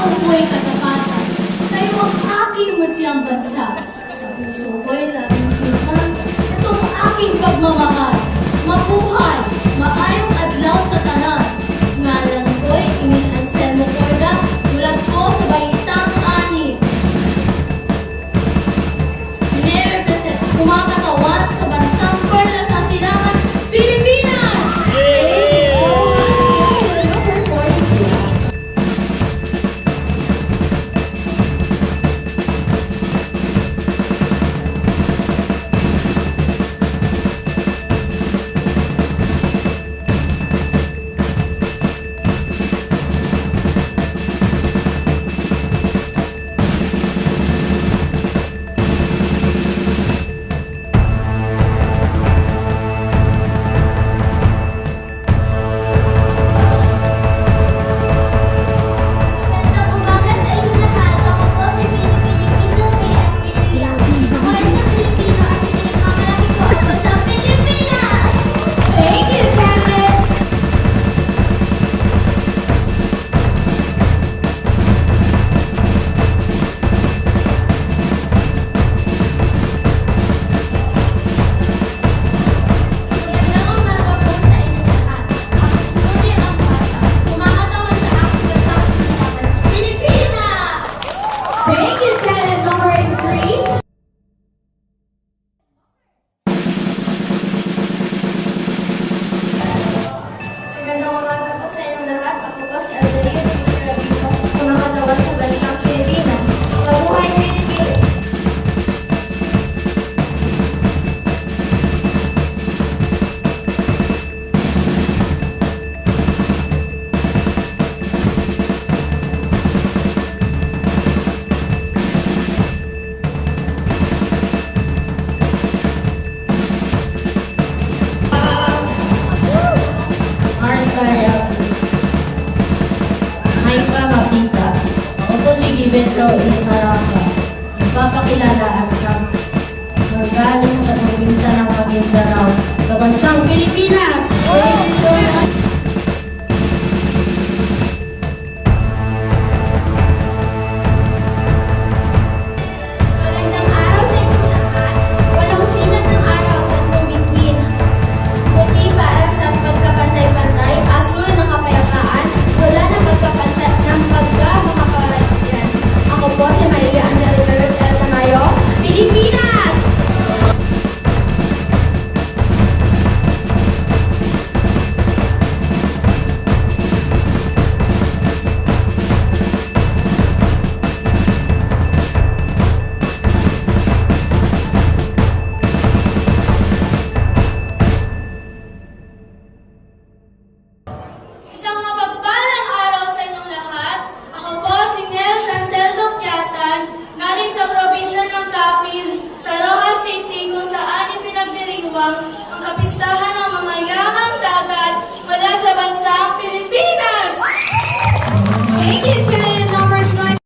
ako po'y katapatan. Sa iyo ang aking mutyang bansa. Sa puso ko'y laging sinuman. Itong aking pagmamahal. Mabuhay, maayong adlaw sa tanan. Ngalan ko'y Emil Anselmo Corda. Mulat ko sa Baitang Ani. Ine-represent kumakatawan sa bansang Perla sa Silangan, Pilipinas! Magandang umaga sa inyo lahat. Ako po si Pinipining Mrs. P.S. Pinilla. Ako ay isang Pilipino at ipinagmamalaki ko ako sa Pilipinas! Thank you, Karen! Magandang umaga po sa inyo lahat. Ako si Judy ang bata. Kumakatawan sa aking bansang Silangan, Pilipinas! Thank you, Karen. Number 3. Magandang umaga po sa inyong lahat. Ako po si Aldaria Pinilabito. Kumakatawan sa bansang Pilipinas. Mabuhay Pilipinas! Marsaya, may pamapita. Ako to si Gibetro Ibaraka. Nagpapakilala at naggaling sa probinsya ng Maguindanao sa bansang Pilipinas. Magandang araw sa inyong lahat. Walang sikat ng araw at lumituin. Puti para sa pagkapantay-pantay, asul na kapayapaan, wala na pagkapantay ng pagkamakapalayan. Ako po si Maria Angelica Rotel Tamayo, Pilipinas! Isang mapagpalang araw sa inyong lahat. Ako po si Mel Chantel Dukyatan, galing sa probinsya ng Capiz, sa Rojas City, kung saan ipinagdiriwang ang kapistahan